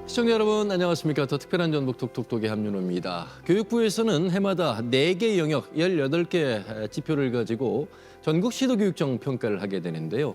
시청자 여러분 안녕하십니까. 더 특별한 전북 톡톡톡의 함윤호입니다. 교육부에서는 해마다 4개 영역 18개 지표를 가지고 전국 시도교육청 평가를 하게 되는데요.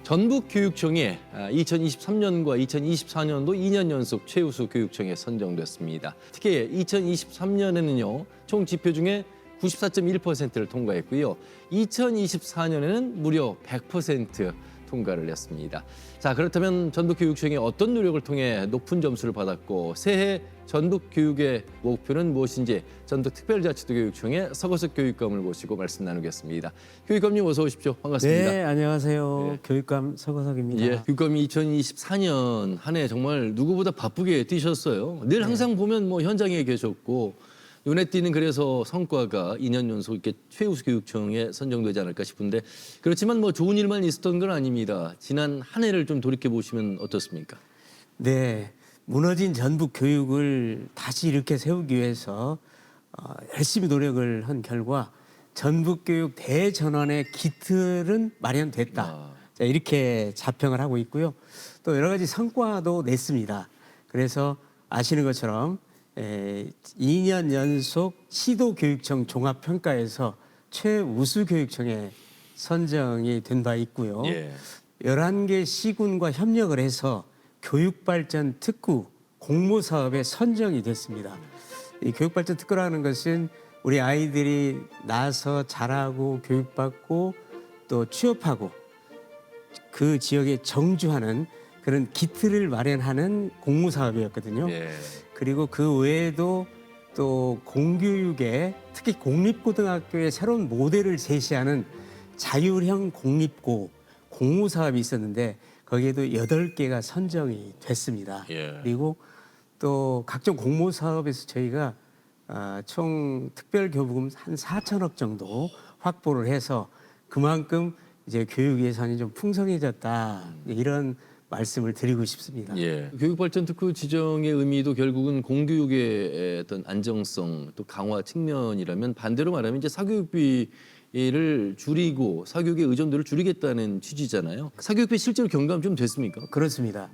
전북교육청이 2023년과 2024년도 2년 연속 최우수 교육청에 선정됐습니다. 특히 2023년에는요. 총 지표 중에 94.1%를 통과했고요. 2024년에는 무려 100% 통과를 했습니다. 자, 그렇다면 전북교육청이 어떤 노력을 통해 높은 점수를 받았고 새해 전북교육의 목표는 무엇인지 전북특별자치도교육청의 서거석 교육감을 모시고 말씀 나누겠습니다. 교육감님 어서 오십시오. 반갑습니다. 네, 안녕하세요. 네. 교육감 서거석입니다. 예, 교육감이 2024년 한 해 정말 누구보다 바쁘게 뛰셨어요. 늘 항상 보면 뭐 현장에 계셨고 눈에 띄는 그래서 성과가 2년 연속 이렇게 최우수 교육청에 선정되지 않을까 싶은데 그렇지만 뭐 좋은 일만 있었던 건 아닙니다. 지난 한 해를 좀 돌이켜 보시면 어떻습니까? 네, 무너진 전북 교육을 다시 이렇게 세우기 위해서 열심히 노력을 한 결과 전북 교육 대전환의 기틀은 마련됐다. 자, 이렇게 자평을 하고 있고요. 또 여러 가지 성과도 냈습니다. 그래서 아시는 것처럼 2년 연속 시도교육청 종합평가에서 최우수 교육청에 선정이 된 바 있고요. 예. 11개 시군과 협력을 해서 교육발전 특구 공모사업에 선정이 됐습니다. 이 교육발전 특구라는 것은 우리 아이들이 나서 자라고 교육받고 또 취업하고 그 지역에 정주하는 그런 기틀을 마련하는 공모사업이었거든요. 예. 그리고 그 외에도 또 공교육에 특히 공립고등학교의 새로운 모델을 제시하는 자율형 공립고 공모사업이 있었는데 거기에도 8개가 선정이 됐습니다. 예. 그리고 또 각종 공모사업에서 저희가 총 특별교부금 한 4천억 정도 확보를 해서 그만큼 이제 교육 예산이 좀 풍성해졌다 이런 말씀을 드리고 싶습니다. 예. 교육발전 특구 지정의 의미도 결국은 공교육의 어떤 안정성 또 강화 측면이라면 반대로 말하면 이제 사교육비를 줄이고 사교육의 의존도를 줄이겠다는 취지잖아요. 사교육비 실제로 경감 좀 됐습니까? 그렇습니다.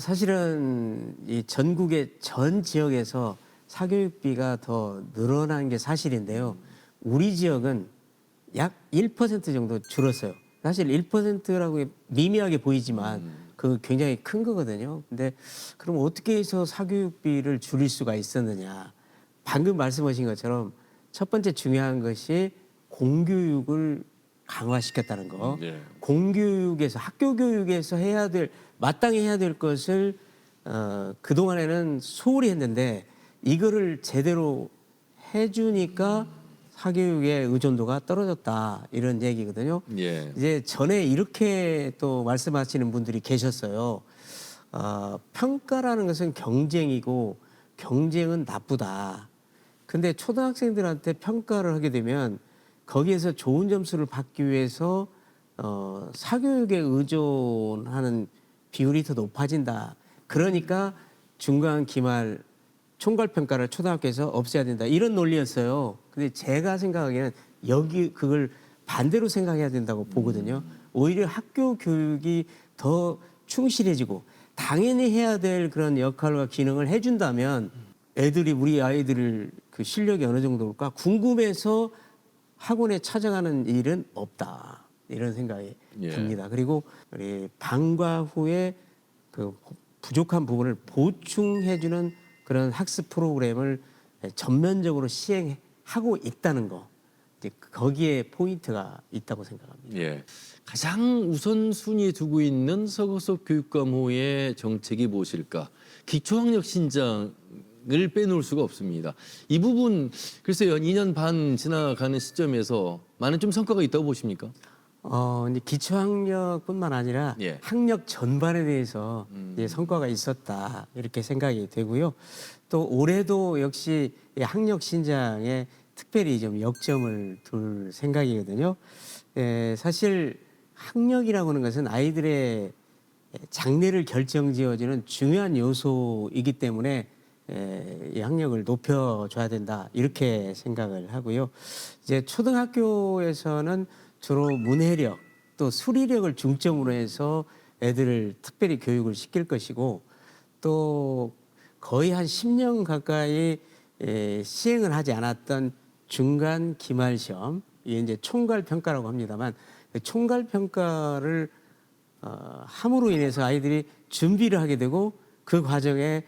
사실은 이 전국의 전 지역에서 사교육비가 더 늘어난 게 사실인데요. 우리 지역은 약 1% 정도 줄었어요. 사실 1%라고 미미하게 보이지만 그 굉장히 큰 거거든요. 근데 그럼 어떻게 해서 사교육비를 줄일 수가 있었느냐? 방금 말씀하신 것처럼 첫 번째 중요한 것이 공교육을 강화시켰다는 거. 네. 공교육에서 학교 교육에서 마땅히 해야 될 것을 그동안에는 소홀히 했는데 이거를 제대로 해주니까 사교육의 의존도가 떨어졌다 이런 얘기거든요. 예. 이제 전에 이렇게 또 말씀하시는 분들이 계셨어요. 평가라는 것은 경쟁이고 경쟁은 나쁘다. 근데 초등학생들한테 평가를 하게 되면 거기에서 좋은 점수를 받기 위해서 사교육에 의존하는 비율이 더 높아진다. 그러니까 중간 기말 총괄 평가를 초등학교에서 없애야 된다. 이런 논리였어요. 근데 제가 생각하기에는 그걸 반대로 생각해야 된다고 보거든요. 오히려 학교 교육이 더 충실해지고 당연히 해야 될 그런 역할과 기능을 해준다면 우리 아이들 그 실력이 어느 정도일까 궁금해서 학원에 찾아가는 일은 없다. 이런 생각이 듭니다. 그리고 우리 방과 후에 그 부족한 부분을 보충해주는 그런 학습 프로그램을 전면적으로 시행하고 있다는 거. 이제 거기에 포인트가 있다고 생각합니다. 예. 가장 우선순위에 두고 있는 서거석 교육감호의 정책이 무엇일까? 기초학력 신장을 빼놓을 수가 없습니다. 이 부분 글쎄요, 2년 반 지나가는 시점에서 많은 좀 성과가 있다고 보십니까? 이제 기초학력뿐만 아니라 예. 학력 전반에 대해서 이제 성과가 있었다 이렇게 생각이 되고요. 또 올해도 역시 이 학력 신장에 특별히 좀 역점을 둘 생각이거든요. 사실 학력이라고 하는 것은 아이들의 장래를 결정지어주는 중요한 요소이기 때문에 이 학력을 높여줘야 된다 이렇게 생각을 하고요. 이제 초등학교에서는 주로 문해력 또 수리력을 중점으로 해서 애들을 특별히 교육을 시킬 것이고 또 거의 한 10년 가까이 시행을 하지 않았던 중간 기말 시험, 이게 이제 총괄 평가라고 합니다만 그 총괄 평가를 함으로 인해서 아이들이 준비를 하게 되고 그 과정에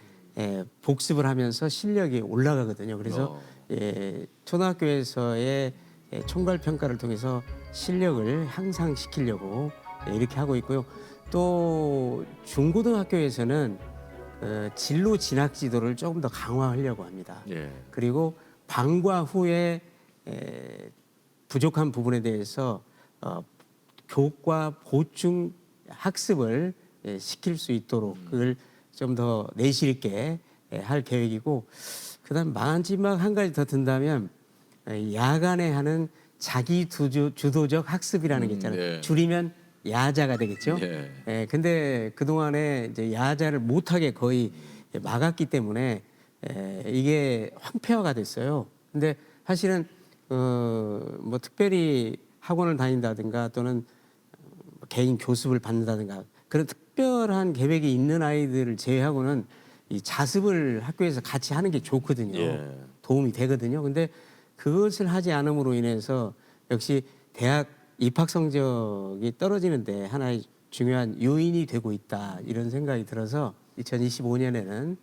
복습을 하면서 실력이 올라가거든요. 그래서 초등학교에서의 총괄 평가를 통해서 실력을 향상시키려고 이렇게 하고 있고요. 또 중고등학교에서는 진로 진학 지도를 조금 더 강화하려고 합니다. 예. 그리고 방과 후에 부족한 부분에 대해서 교과 보충 학습을 시킬 수 있도록 그걸 좀 더 내실 있게 할 계획이고, 그다음 마지막 한 가지 더 든다면 야간에 하는 자기 주도적 학습이라는 게 있잖아요. 네. 줄이면 야자가 되겠죠. 네. 근데 그 동안에 이제 야자를 못하게 거의 막았기 때문에 이게 황폐화가 됐어요. 근데 사실은 뭐 특별히 학원을 다닌다든가 또는 개인 교습을 받는다든가 그런 특별한 계획이 있는 아이들을 제외하고는 이 자습을 학교에서 같이 하는 게 좋거든요. 예. 도움이 되거든요. 근데 그것을 하지 않음으로 인해서 역시 대학 입학 성적이 떨어지는데 하나의 중요한 요인이 되고 있다, 이런 생각이 들어서 2025년에는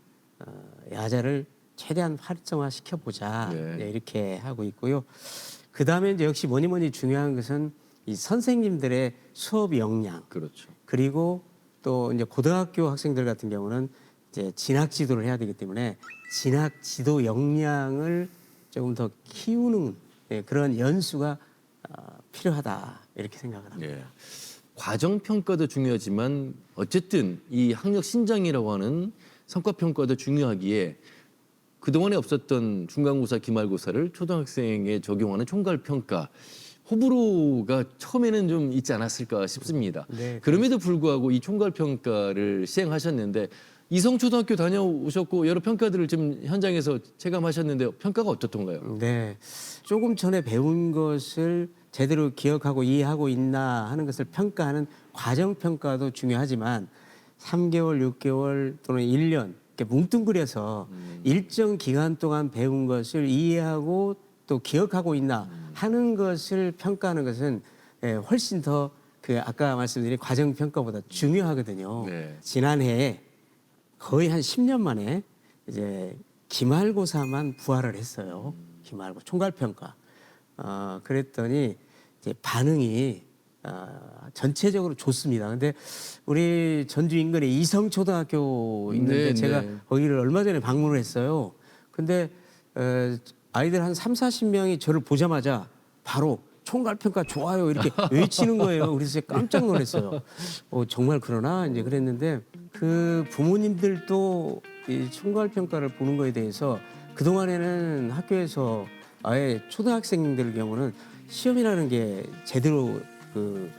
야자를 최대한 활성화 시켜보자, 네. 이렇게 하고 있고요. 그 다음에 이제 역시 뭐니 중요한 것은 이 선생님들의 수업 역량, 그렇죠. 그리고 또 이제 고등학교 학생들 같은 경우는 이제 진학 지도를 해야 되기 때문에 진학 지도 역량을 조금 더 키우는 그런 연수가 필요하다, 이렇게 생각을 합니다. 예. 과정 평가도 중요하지만 어쨌든 이 학력 신장이라고 하는 성과 평가도 중요하기에 그동안에 없었던 중간고사, 기말고사를 초등학생에 적용하는 총괄 평가, 호불호가 처음에는 좀 있지 않았을까 싶습니다. 네, 그럼에도 불구하고 이 총괄 평가를 시행하셨는데 이성초등학교 다녀오셨고 여러 평가들을 지금 현장에서 체감하셨는데 평가가 어떻던가요? 네, 조금 전에 배운 것을 제대로 기억하고 이해하고 있나 하는 것을 평가하는 과정 평가도 중요하지만 3개월, 6개월 또는 1년 이렇게 뭉뚱그려서 일정 기간 동안 배운 것을 이해하고 또 기억하고 있나 하는 것을 평가하는 것은 훨씬 더 그 아까 말씀드린 과정 평가보다 중요하거든요. 네. 지난해에 거의 한 10년 만에 이제 기말고사만 부활을 했어요. 기말고 총괄 평가. 그랬더니 이제 반응이 전체적으로 좋습니다. 근데 우리 전주 인근에 이성초등학교 있는데 네, 제가 네. 거기를 얼마 전에 방문을 했어요. 근데 아이들 한 30-40명이 저를 보자마자 바로 총괄평가 좋아요 이렇게 외치는 거예요. 그래서 제가 깜짝 놀랐어요. 정말 그러나 이제 그랬는데 그 부모님들도 이 총괄평가를 보는 거에 대해서 그동안에는 학교에서 아예 초등학생들 경우는 시험이라는 게 제대로 그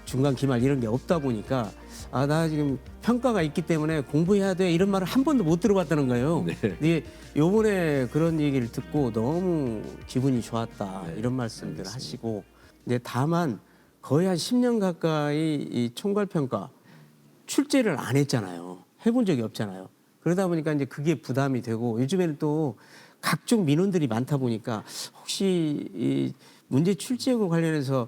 중간 기말 이런 게 없다 보니까 나 지금 평가가 있기 때문에 공부해야 돼 이런 말을 한 번도 못 들어봤다는 거예요. 네. 근데 요번에 그런 얘기를 듣고 너무 기분이 좋았다, 네, 이런 말씀들 하시고, 이제 다만 거의 한 10년 가까이 이 총괄 평가 출제를 안 했잖아요. 해본 적이 없잖아요. 그러다 보니까 이제 그게 부담이 되고, 요즘에는 또 각종 민원들이 많다 보니까 혹시 이 문제 출제하고 관련해서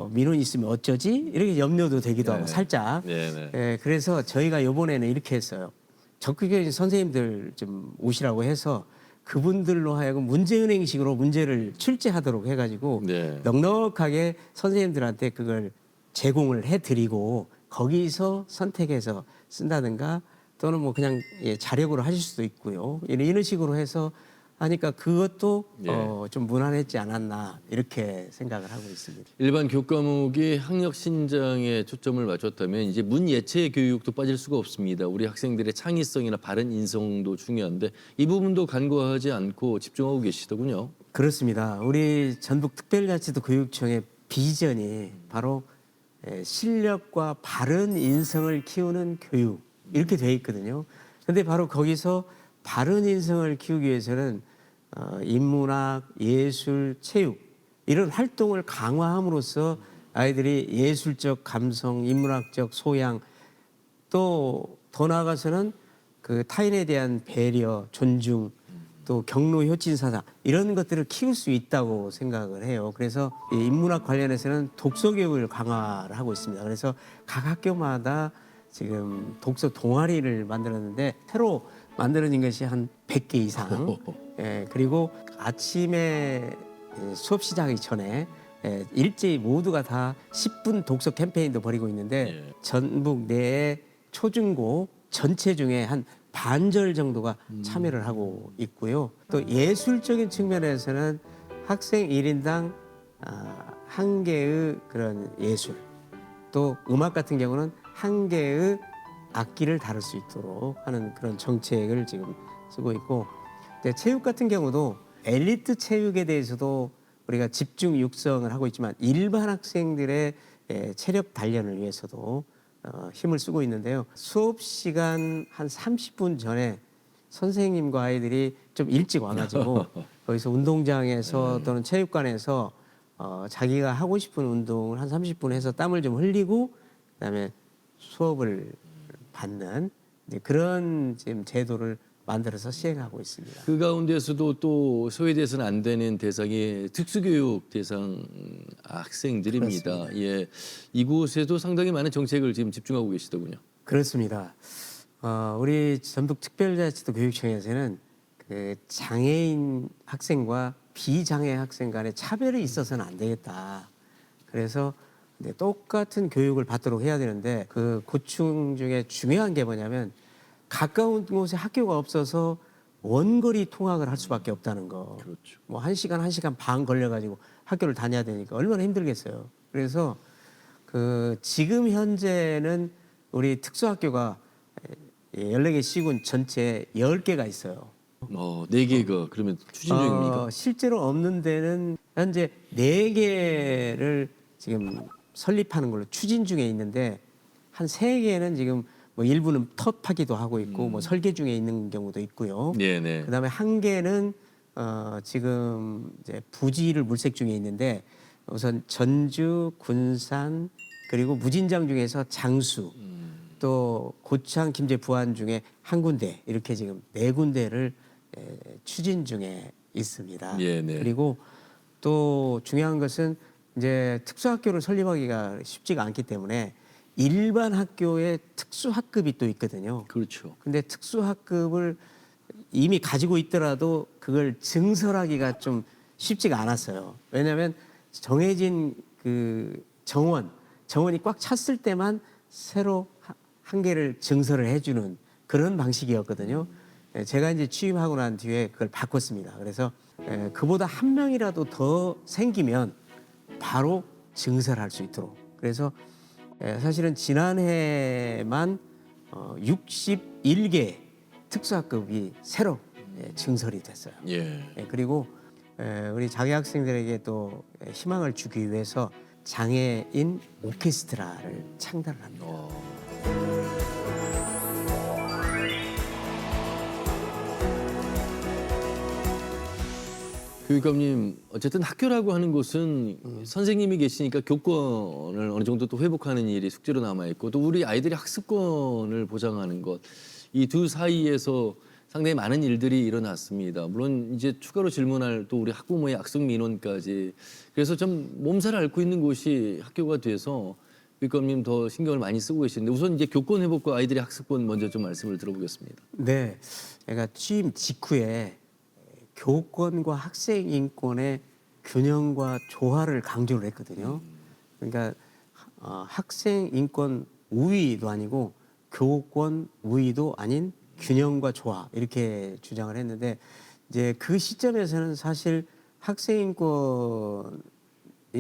민원이 있으면 어쩌지? 이렇게 염려도 되기도 하고 살짝. 네. 그래서 저희가 이번에는 이렇게 했어요. 적극적인 선생님들 좀 오시라고 해서 그분들로 하여금 문제은행식으로 문제를 출제하도록 해가지고 네. 넉넉하게 선생님들한테 그걸 제공을 해드리고 거기서 선택해서 쓴다든가 또는 뭐 그냥 자력으로 하실 수도 있고요. 이런 식으로 해서 하니까 그것도 좀 무난했지 않았나 이렇게 생각을 하고 있습니다. 일반 교과목이 학력 신장에 초점을 맞췄다면 이제 문예체 교육도 빠질 수가 없습니다. 우리 학생들의 창의성이나 바른 인성도 중요한데 이 부분도 간과하지 않고 집중하고 계시더군요. 그렇습니다. 우리 전북특별자치도 교육청의 비전이 바로 실력과 바른 인성을 키우는 교육 이렇게 돼 있거든요. 근데 바로 거기서 바른 인성을 키우기 위해서는 인문학, 예술, 체육 이런 활동을 강화함으로써 아이들이 예술적 감성, 인문학적 소양 또 더 나아가서는 그 타인에 대한 배려, 존중, 또 경로 효진 사상 이런 것들을 키울 수 있다고 생각을 해요. 그래서 이 인문학 관련해서는 독서 교육을 강화를 하고 있습니다. 그래서 각 학교마다 지금 독서 동아리를 만들었는데 새로 만들어진 것이 한 100개 이상. 예, 그리고 아침에 수업 시작하기 전에 일제히 모두가 다 10분 독서 캠페인도 벌이고 있는데 전북 내에 초중고 전체 중에 한 반절 정도가 참여를 하고 있고요. 또 예술적인 측면에서는 학생 1인당 한 개의 그런 예술, 또 음악 같은 경우는 한 개의 악기를 다룰 수 있도록 하는 그런 정책을 지금 쓰고 있고, 체육 같은 경우도 엘리트 체육에 대해서도 우리가 집중 육성을 하고 있지만 일반 학생들의 체력 단련을 위해서도 힘을 쓰고 있는데요. 수업 시간 한 30분 전에 선생님과 아이들이 좀 일찍 와가지고 거기서 운동장에서 또는 체육관에서 자기가 하고 싶은 운동을 한 30분 해서 땀을 좀 흘리고 그다음에 수업을 받는 그런 지금 제도를 만들어서 시행하고 있습니다. 그 가운데서도 또 소외돼서는 안 되는 대상이 특수교육 대상 학생들입니다. 예, 이곳에도 상당히 많은 정책을 지금 집중하고 계시더군요. 그렇습니다. 우리 전북특별자치도 교육청에서는 그 장애인 학생과 비장애 학생 간의 차별이 있어서는 안 되겠다. 그래서 똑같은 교육을 받도록 해야 되는데 그 고충 중에 중요한 게 뭐냐면 가까운 곳에 학교가 없어서 원거리 통학을 할 수밖에 없다는 거. 그렇죠. 뭐 1시간, 1시간 반 걸려가지고 학교를 다녀야 되니까 얼마나 힘들겠어요. 그래서 그 지금 현재는 우리 특수학교가 14개 시군 전체 10개가 있어요. 4개가 그러면 추진 중입니까? 실제로 없는 데는 현재 4개를 지금 설립하는 걸로 추진 중에 있는데 한 3개는 지금 뭐 일부는 텁하기도 하고 있고 뭐 설계 중에 있는 경우도 있고요. 네네. 그다음에 1개는 지금 이제 부지를 물색 중에 있는데 우선 전주, 군산 그리고 무진장 중에서 장수 또 고창, 김제, 부안 중에 한 군데 이렇게 지금 4군데를 추진 중에 있습니다. 네네. 그리고 또 중요한 것은 이제 특수학교를 설립하기가 쉽지가 않기 때문에 일반 학교에 특수학급이 또 있거든요. 그렇죠. 근데 특수학급을 이미 가지고 있더라도 그걸 증설하기가 좀 쉽지가 않았어요. 왜냐하면 정해진 그 정원이 꽉 찼을 때만 새로 한 개를 증설을 해주는 그런 방식이었거든요. 제가 이제 취임하고 난 뒤에 그걸 바꿨습니다. 그래서 그보다 한 명이라도 더 생기면 바로 증설할 수 있도록. 그래서 사실은 지난해만 61개 특수학급이 새로 증설이 됐어요. 예. 그리고 우리 장애 학생들에게 또 희망을 주기 위해서 장애인 오케스트라를 창단을 합니다. 교육감님, 어쨌든 학교라고 하는 곳은 선생님이 계시니까 교권을 어느 정도 또 회복하는 일이 숙제로 남아 있고 또 우리 아이들의 학습권을 보장하는 것, 이 두 사이에서 상당히 많은 일들이 일어났습니다. 물론 이제 추가로 질문할 또 우리 학부모의 악성 민원까지, 그래서 좀 몸살 앓고 있는 곳이 학교가 돼서 교육감님 더 신경을 많이 쓰고 계시는데 우선 이제 교권 회복과 아이들의 학습권 먼저 좀 말씀을 들어보겠습니다. 네, 제가 취임 직후에 교권과 학생 인권의 균형과 조화를 강조를 했거든요. 그러니까 학생 인권 우위도 아니고 교권 우위도 아닌 균형과 조화 이렇게 주장을 했는데 이제 그 시점에서는 사실 학생 인권이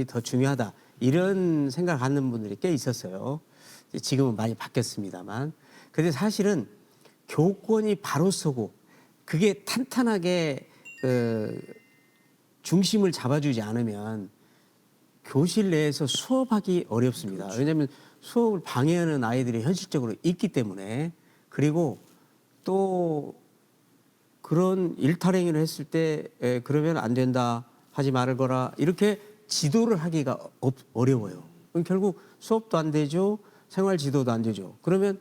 더 중요하다 이런 생각을 갖는 분들이 꽤 있었어요. 지금은 많이 바뀌었습니다만, 근데 사실은 교권이 바로 서고 그게 탄탄하게 중심을 잡아주지 않으면 교실 내에서 수업하기 어렵습니다. 그렇죠. 왜냐하면 수업을 방해하는 아이들이 현실적으로 있기 때문에. 그리고 또 그런 일탈행위를 했을 때 그러면 안 된다, 하지 말거라 이렇게 지도를 하기가 어려워요. 그럼 결국 수업도 안 되죠, 생활 지도도 안 되죠. 그러면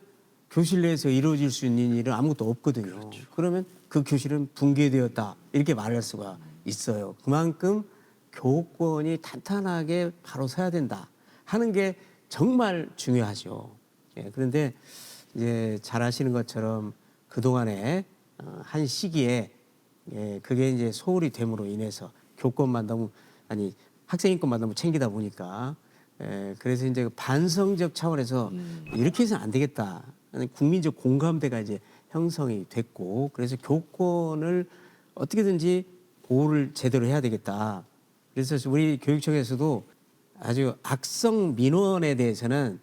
교실 내에서 이루어질 수 있는 일은 아무것도 없거든요. 그러면 그 교실은 붕괴되었다 이렇게 말할 수가 있어요. 그만큼 교권이 탄탄하게 바로 서야 된다 하는 게 정말 중요하죠. 예, 그런데 이제 잘 아시는 것처럼 그동안에 한 시기에 그게 이제 소홀히 됨으로 인해서 교권만 너무 학생 인권만 너무 챙기다 보니까 그래서 이제 반성적 차원에서 이렇게 해서는 안 되겠다. 국민적 공감대가 이제 형성이 됐고 그래서 교권을 어떻게든지 보호를 제대로 해야 되겠다. 그래서 우리 교육청에서도 아주 악성 민원에 대해서는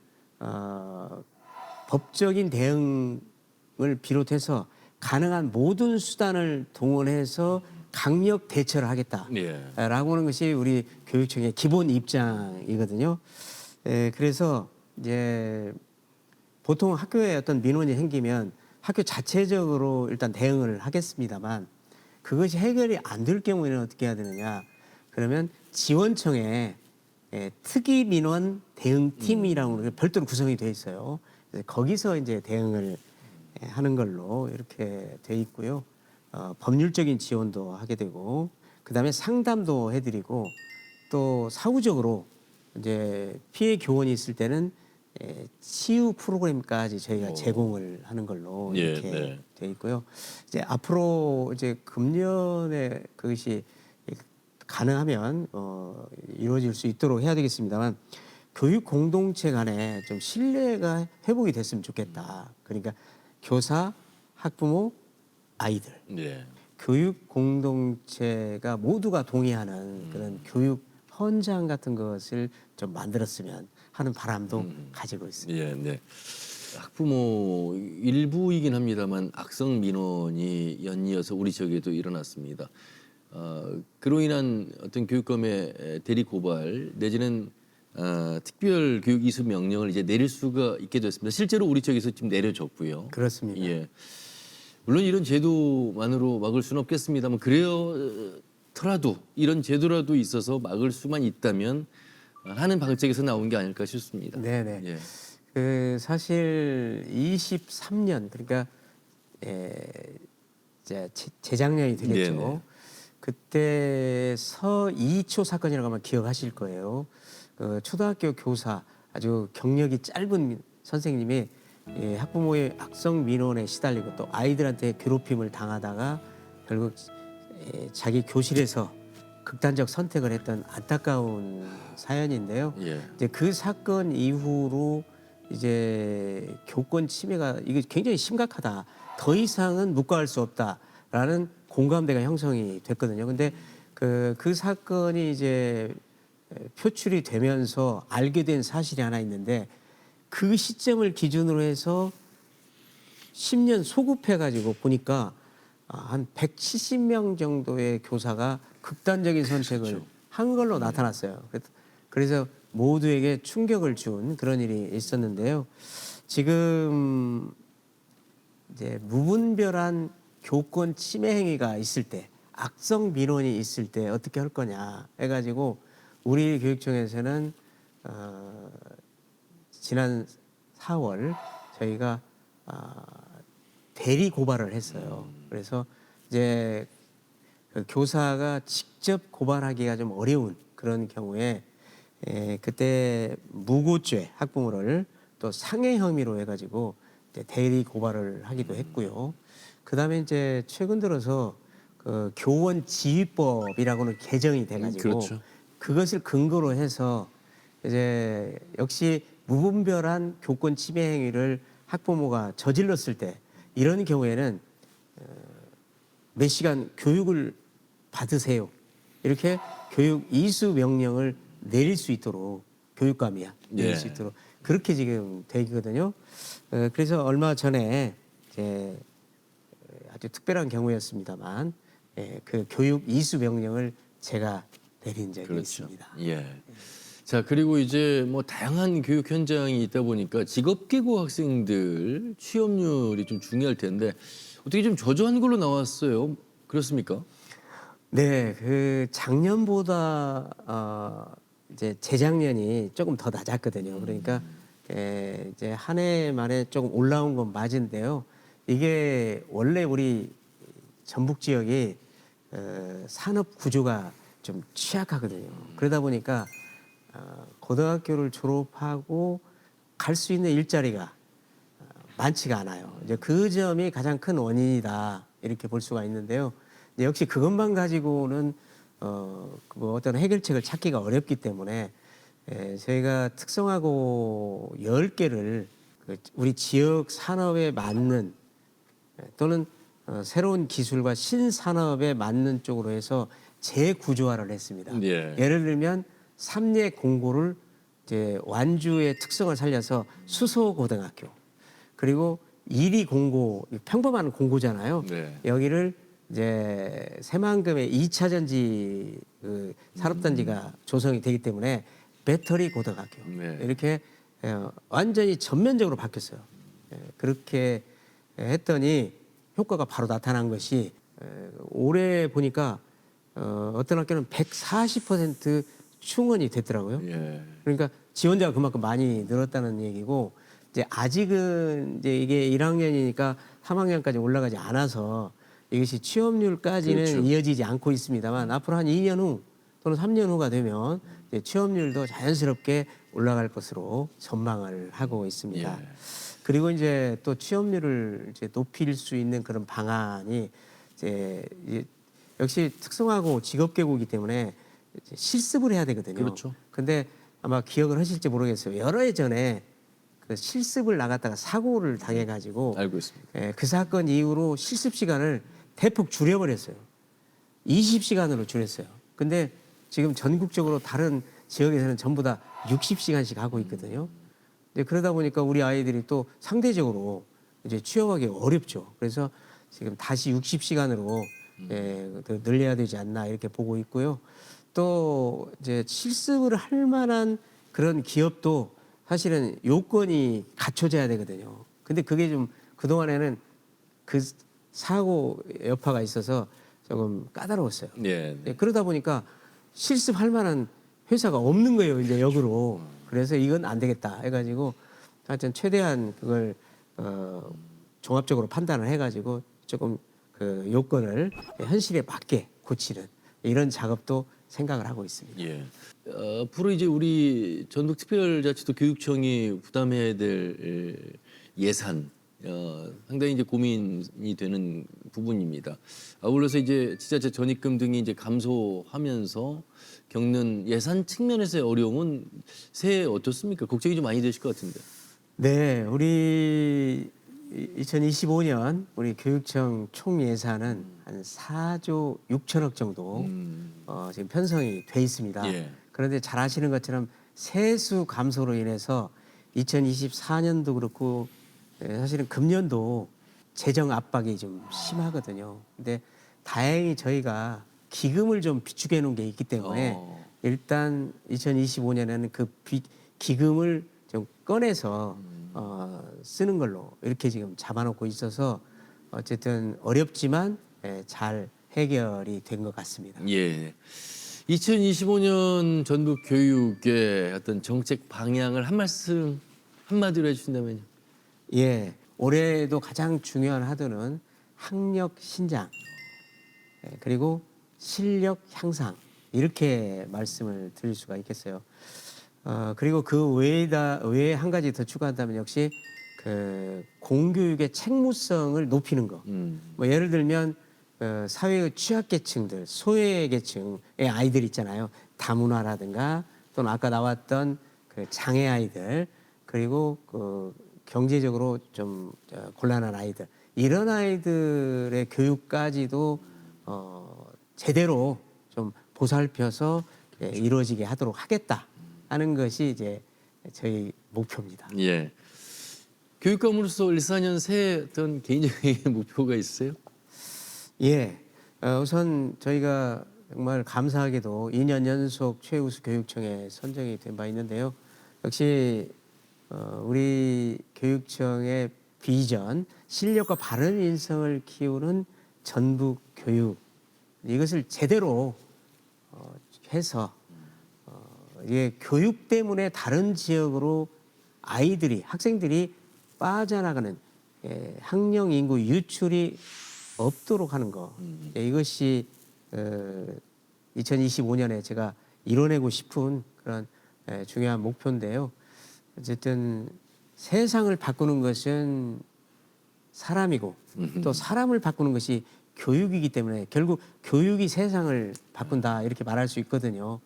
법적인 대응을 비롯해서 가능한 모든 수단을 동원해서 강력 대처를 하겠다라고 예. 하는 것이 우리 교육청의 기본 입장이거든요. 그래서 이제 보통 학교에 어떤 민원이 생기면 학교 자체적으로 일단 대응을 하겠습니다만 그것이 해결이 안 될 경우에는 어떻게 해야 되느냐? 그러면 지원청에 특이 민원 대응팀이라고 게 별도로 구성이 돼 있어요. 그래서 거기서 이제 대응을 하는 걸로 이렇게 돼 있고요. 법률적인 지원도 하게 되고 그다음에 상담도 해드리고 또 사후적으로 이제 피해 교원이 있을 때는 치유 프로그램까지 저희가 제공을 하는 걸로 예, 이렇게 네. 돼 있고요. 이제 앞으로 이제 금년에 그것이 가능하면 이루어질 수 있도록 해야 되겠습니다만 교육 공동체 간에 좀 신뢰가 회복이 됐으면 좋겠다. 그러니까 교사, 학부모, 아이들. 예. 교육 공동체가 모두가 동의하는 그런 교육 헌장 같은 것을 좀 만들었으면 하는 바람도 가지고 있습니다. 예, 네. 학부모 일부이긴 합니다만 악성 민원이 연이어서 우리 지역에도 일어났습니다. 그로 인한 어떤 교육감의 대리 고발 내지는 특별 교육 이수 명령을 이제 내릴 수가 있게 됐습니다. 실제로 우리 지역에서 지금 내려졌고요. 그렇습니다. 예. 물론 이런 제도만으로 막을 수는 없겠습니다만 그래서라도 이런 제도라도 있어서 막을 수만 있다면 하는 방책에서 나온 게 아닐까 싶습니다. 네네. 예. 그 사실 23년 그러니까 이제 재작년이 되겠죠. 네네. 그때 서이초 사건이라고 아마 기억하실 거예요. 그 초등학교 교사 아주 경력이 짧은 선생님이 학부모의 악성 민원에 시달리고 또 아이들한테 괴롭힘을 당하다가 결국 자기 교실에서 극단적 선택을 했던 안타까운 사연인데요. 예. 이제 그 사건 이후로 이제 교권 침해가 이게 굉장히 심각하다. 더 이상은 묵과할 수 없다라는 공감대가 형성이 됐거든요. 근데 그 사건이 이제 표출이 되면서 알게 된 사실이 하나 있는데 그 시점을 기준으로 해서 10년 소급해가지고 보니까 한 170명 정도의 교사가 극단적인 선택을 한 걸로 나타났어요. 그래서 모두에게 충격을 준 그런 일이 있었는데요. 지금 이제 무분별한 교권 침해 행위가 있을 때, 악성 민원이 있을 때 어떻게 할 거냐 해가지고 우리 교육청에서는 지난 4월 저희가 대리 고발을 했어요. 그래서 이제 그 교사가 직접 고발하기가 좀 어려운 그런 경우에 그때 무고죄 학부모를 또 상해 혐의로 해가지고 이제 대리 고발을 하기도 했고요. 그다음에 이제 최근 들어서 그 교원 지휘법이라고는 개정이 돼가지고 그렇죠. 그것을 근거로 해서 이제 역시 무분별한 교권 침해 행위를 학부모가 저질렀을 때 이런 경우에는 몇 시간 교육을 받으세요. 이렇게 교육 이수 명령을 내릴 수 있도록 교육감이야 내릴 수 있도록 그렇게 지금 되거든요. 그래서 얼마 전에 이제 아주 특별한 경우였습니다만 그 교육 이수 명령을 제가 내린 적이 그렇죠. 있습니다. 예. 자, 그리고 이제 뭐 다양한 교육 현장이 있다 보니까 직업계고 학생들 취업률이 좀 중요할 텐데 어떻게 좀 저조한 걸로 나왔어요. 그렇습니까? 네, 그 작년보다 이제 재작년이 조금 더 낮았거든요. 그러니까 이제 한 해 만에 조금 올라온 건 맞은데요. 이게 원래 우리 전북 지역이 산업 구조가 좀 취약하거든요. 그러다 보니까 고등학교를 졸업하고 갈 수 있는 일자리가 많지가 않아요. 이제 그 점이 가장 큰 원인이다 이렇게 볼 수가 있는데요. 이제 역시 그것만 가지고는 뭐 어떤 해결책을 찾기가 어렵기 때문에 저희가 특성화고 10개를 우리 지역 산업에 맞는 또는 새로운 기술과 신산업에 맞는 쪽으로 해서 재구조화를 했습니다. 예. 예를 들면 삼례 공고를 이제 완주의 특성을 살려서 수소고등학교 그리고 이리 공고 평범한 공고잖아요. 네. 여기를 이제 새만금의 2차 전지 그 산업단지가 조성이 되기 때문에 배터리 고등학교 네. 이렇게 완전히 전면적으로 바뀌었어요. 그렇게 했더니 효과가 바로 나타난 것이 올해 보니까 어떤 학교는 140% 충원이 됐더라고요. 예. 그러니까 지원자가 그만큼 많이 늘었다는 얘기고 이제 아직은 이제 이게 1학년이니까 3학년까지 올라가지 않아서 이것이 취업률까지는 그렇죠. 이어지지 않고 있습니다만 앞으로 한 2년 후 또는 3년 후가 되면 이제 취업률도 자연스럽게 올라갈 것으로 전망을 하고 있습니다. 예. 그리고 이제 또 취업률을 이제 높일 수 있는 그런 방안이 이제 역시 특성화고 직업계고이기 때문에 이제 실습을 해야 되거든요. 그렇죠. 근데 아마 기억을 하실지 모르겠어요. 여러 해 전에 그 실습을 나갔다가 사고를 당해가지고 알고 있습니다. 그 사건 이후로 실습 시간을 대폭 줄여버렸어요. 20시간으로 줄였어요. 근데 지금 전국적으로 다른 지역에서는 전부 다 60시간씩 하고 있거든요. 이제 그러다 보니까 우리 아이들이 또 상대적으로 이제 취업하기 어렵죠. 그래서 지금 다시 60시간으로 늘려야 되지 않나 이렇게 보고 있고요. 또 이제 실습을 할 만한 그런 기업도 사실은 요건이 갖춰져야 되거든요. 근데 그게 좀 그동안에는 그 사고 여파가 있어서 조금 까다로웠어요. 예. 그러다 보니까 실습할 만한 회사가 없는 거예요, 이제 역으로. 그래서 이건 안 되겠다 해가지고 하여튼 최대한 그걸 종합적으로 판단을 해가지고 조금 그 요건을 현실에 맞게 고치는 이런 작업도 생각을 하고 있습니다. 예. 앞으로 이제 우리 전북특별자치도 교육청이 부담해야 될 예산 상당히 이제 고민이 되는 부분입니다. 아울러서 이제 지자체 전입금 등이 이제 감소하면서 겪는 예산 측면에서의 어려움은 새해 어떻습니까? 걱정이 좀 많이 되실 것 같은데. 네, 우리 2025년 우리 교육청 총 예산은 한 4조 6천억 정도 지금 편성이 돼 있습니다. 예. 그런데 잘 아시는 것처럼 세수 감소로 인해서 2024년도 그렇고 사실은 금년도 재정 압박이 좀 심하거든요. 근데 다행히 저희가 기금을 좀 비축해 놓은 게 있기 때문에 일단 2025년에는 그 기금을 좀 꺼내서 쓰는 걸로 이렇게 지금 잡아놓고 있어서 어쨌든 어렵지만 잘 해결이 된 것 같습니다. 예. 2025년 전북 교육의 어떤 정책 방향을 한 말씀 한마디로 해주신다면요. 예, 올해도 가장 중요한 하도는 학력 신장 그리고 실력 향상 이렇게 말씀을 드릴 수가 있겠어요. 그리고 그 외에 한 가지 더 추가한다면 역시 그 공교육의 책무성을 높이는 거. 뭐 예를 들면 사회의 취약계층들, 소외계층의 아이들 있잖아요. 다문화라든가 또는 아까 나왔던 그 장애 아이들 그리고 그 경제적으로 좀 곤란한 아이들 이런 아이들의 교육까지도 제대로 좀 보살펴서 이루어지게 하도록 하겠다 하는 것이 이제 저희 목표입니다. 예. 교육감으로서 14년 새해 어떤 개인적인 목표가 있으세요? 예. 우선 저희가 정말 감사하게도 2년 연속 최우수 교육청에 선정이 된 바 있는데요. 역시 우리 교육청의 비전, 실력과 바른 인성을 키우는 전북 교육 이것을 제대로 해서 이게 교육 때문에 다른 지역으로 아이들이 학생들이 빠져나가는 학령 인구 유출이 없도록 하는 거. 이것이 2025년에 제가 이뤄내고 싶은 그런 중요한 목표인데요. 어쨌든 세상을 바꾸는 것은 사람이고 또 사람을 바꾸는 것이 교육이기 때문에 결국 교육이 세상을 바꾼다 이렇게 말할 수 있거든요.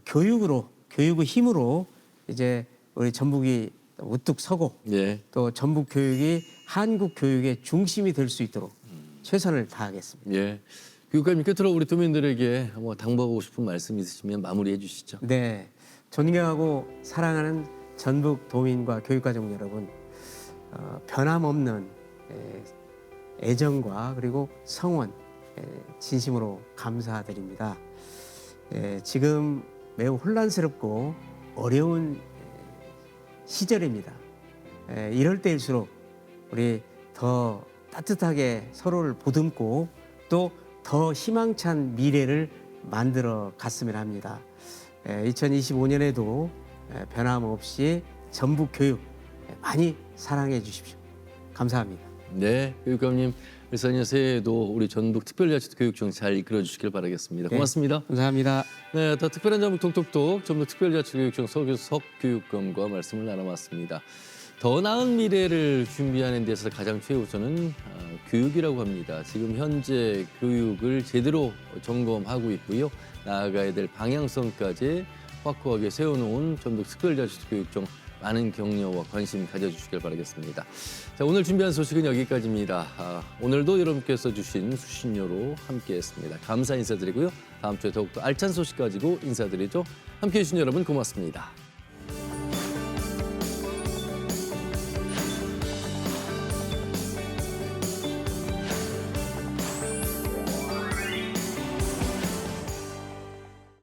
교육의 힘으로 이제 우리 전북이 우뚝 서고 예. 또 전북 교육이 한국 교육의 중심이 될 수 있도록 최선을 다하겠습니다. 예. 교육감님 끝으로 우리 도민들에게 뭐 당부하고 싶은 말씀 있으시면 마무리해 주시죠. 네, 존경하고 사랑하는 전북 도민과 교육가족 여러분, 변함없는 애정과 그리고 성원 진심으로 감사드립니다. 지금 매우 혼란스럽고 어려운 시절입니다. 이럴 때일수록 우리 더 따뜻하게 서로를 보듬고 또 더 희망찬 미래를 만들어 갔으면 합니다. 2025년에도 변함없이 전북 교육 많이 사랑해 주십시오. 감사합니다. 네, 교육감님 을사년 새해에도 우리 전북 특별자치도 교육청 잘 이끌어 주시길 바라겠습니다. 고맙습니다. 감사합니다. 네, 더 특별한 전북 톡톡톡 전북 특별자치교육청 서규석 교육감과 말씀을 나눠봤습니다. 더 나은 미래를 준비하는 데서 가장 최우선은 교육이라고 합니다. 지금 현재 교육을 제대로 점검하고 있고요. 나아가야 될 방향성까지 확고하게 세워놓은 전북 특별자치도교육청 많은 격려와 관심 가져주시길 바라겠습니다. 자, 오늘 준비한 소식은 여기까지입니다. 오늘도 여러분께서 주신 수신료로 함께했습니다. 감사 인사드리고요. 다음 주에 더욱더 알찬 소식 가지고 인사드리죠. 함께해 주신 여러분 고맙습니다.